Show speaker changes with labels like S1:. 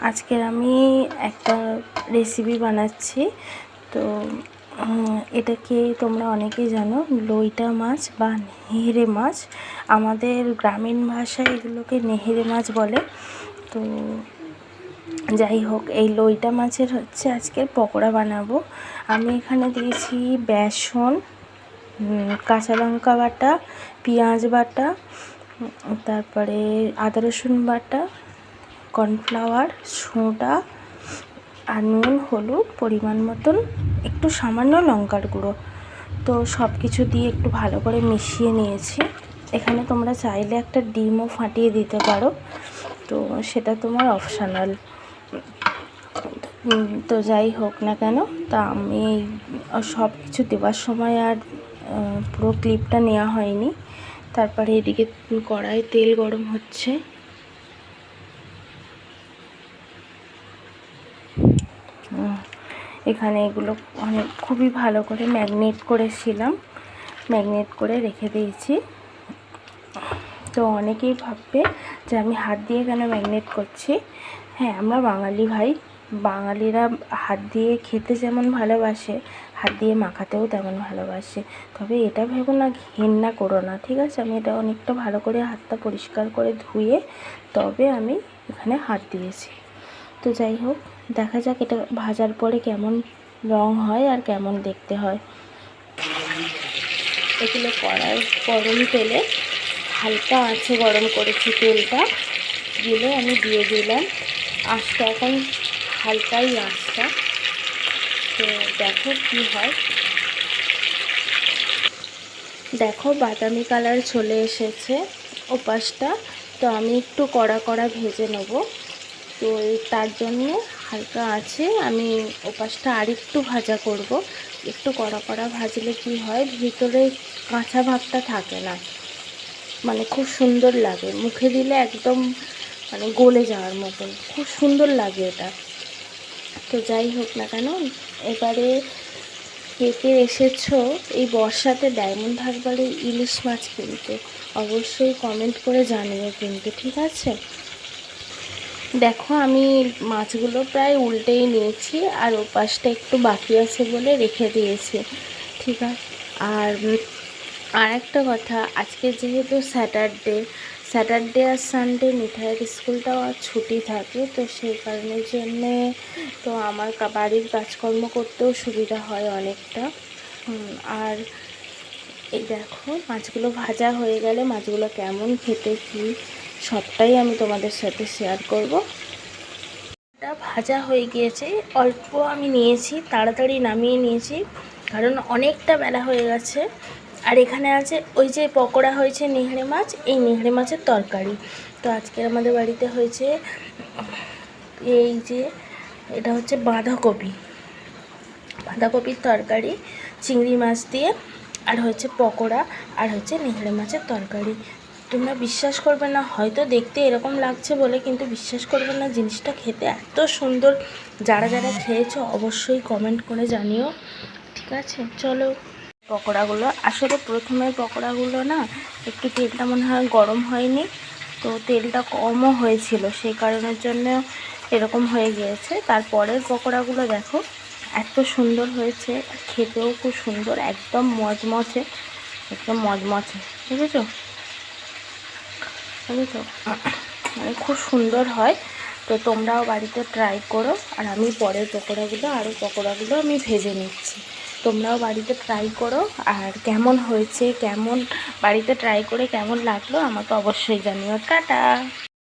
S1: আজকের আমি একটা রেসিপি বানাচ্ছি। তো এটাকে তোমরা অনেকেই জানো, লইটা মাছ বা নেহেরে মাছ। আমাদের গ্রামীণ ভাষায় এগুলোকে নেহেরে মাছ বলে। তো যাই হোক, এই লইটা মাছের হচ্ছে আজকের পকোড়া বানাবো। আমি এখানে দিয়েছি বেসন, কাঁচা লঙ্কা বাটা, পেঁয়াজ বাটা, তারপরে আদা রসুন বাটা, কর্নফ্লাওয়ার, সোডা আর নুন, হলুদ পরিমাণ মতন, একটু সামান্য লঙ্কার গুঁড়ো। তো সব কিছু দিয়ে একটু ভালো করে মিশিয়ে নিয়েছি। এখানে তোমরা চাইলে একটা ডিমও ফাটিয়ে দিতে পারো, তো সেটা তোমার অপশনাল। তো যাই হোক না কেন, তা আমি সব কিছু দেওয়ার সময় আর পুরো ক্লিপটা নেওয়া হয়নি। তারপরে এদিকে কড়াই তেল গরম হচ্ছে। এখানে এগুলো খুবই ভালো করে ম্যাগনেট করে রেখে দিয়েছি। তো অনেকেই ভাববে যে আমি হাত দিয়ে কেন ম্যাগনেট করছি। হ্যাঁ, আমরা বাঙালিরা হাত দিয়ে খেতে যেমন ভালোবাসে, হাত দিয়ে মাখাতেও তেমন ভালোবাসে। তবে এটা ভেবো না, ঘেন্না করো না, ঠিক আছে? আমি এটা অনেকটা ভালো করে হাতটা পরিষ্কার করে ধুয়ে তবে আমি এখানে হাত দিয়েছি। তো যাই হোক, দেখা যাক এটা ভাজার পরে কেমন রং হয় আর কেমন দেখতে হয়। এগুলো কড়াই গরম তেলে হালকা আছে গরম করেছি তেলটা, দিলে আমি দিয়ে দিলাম। আঁচটা এখন হালকাই আঁচটা। তো দেখো কি হয়, দেখো বাদামি কালার চলে এসেছে ওপাশটা। তো আমি একটু কড়া ভেজে নেব। তো তার জন্যে হালকা আছে আমি ওপাশটা আরেকটু ভাজা করব। একটু কড়া ভাজলে কি হয়, ভিতরে কাঁচা ভাবটা থাকে না, মানে খুব সুন্দর লাগে, মুখে দিলে একদম মানে গলে যাওয়ার মতন খুব সুন্দর লাগে এটা। তো যাই হোক না কেন, এবারে কে কে এসেছো এই বর্ষাতে ডায়মন্ড হারবারে ইলিশ মাছ কিনতে, অবশ্যই কমেন্ট করে জানিও কিন্তু, ঠিক আছে? দেখো আমি মাছগুলো প্রায় উল্টেই নিয়েছি, আর ওপাশটা একটু বাকি আছে বলে রেখে দিয়েছি, ঠিক আছে? আর একটা কথা, আজকে যেহেতু স্যাটারডে আর সানডে মিঠাইয়ের স্কুলটাও আর ছুটি থাকে, তো সেই কারণের জন্যে তো আমার বাড়ির কাজকর্ম করতেও সুবিধা হয় অনেকটা। আর এই দেখো, মাছগুলো ভাজা হয়ে গেলে মাছগুলো কেমন খেতে কি সবটাই আমি তোমাদের সাথে শেয়ার করব। এটা ভাজা হয়ে গিয়েছে, অল্প আমি নিয়েছি, তাড়াতাড়ি নামিয়ে নিয়েছি কারণ অনেকটা বেলা হয়ে গেছে। আর এখানে আছে ওই যে পকোড়া হয়েছে নেহড়ে মাছ, এই নেহড়ে মাছের তরকারি। তো আজকে আমাদের বাড়িতে হয়েছে এই যে, এটা হচ্ছে বাঁধাকপির তরকারি চিংড়ি মাছ দিয়ে, আর হচ্ছে পকোড়া, আর হচ্ছে নেহড়ে মাছের তরকারি। তোমরা বিশ্বাস করবে না, হয়তো দেখতে এরকম লাগছে বলে, কিন্তু বিশ্বাস করবে না, জিনিসটা খেতে এত সুন্দর। যারা খেয়েছো অবশ্যই কমেন্ট করে জানিও, ঠিক আছে? চলো, পকোড়াগুলো আসলে প্রথমের পকোড়াগুলো না একটু তেলটা মনে হয় গরম হয়নি, তো তেলটা কমও হয়েছিল, সেই কারণের জন্য এরকম হয়ে গিয়েছে। তারপরের পকোড়াগুলো দেখো এত সুন্দর হয়েছে, খেতেও খুব সুন্দর, একদম মচমচে, বুঝেছো? মানে খুব সুন্দর হয়। তো তোমরাও বাড়িতে ট্রাই করো। আর আমি পরের পকোড়াগুলো আমি ভেজে নিচ্ছি, তোমরাও বাড়িতে ট্রাই করো। আর কেমন হয়েছে, বাড়িতে ট্রাই করে কেমন লাগলো আমাকে অবশ্যই জানিও। টাটা।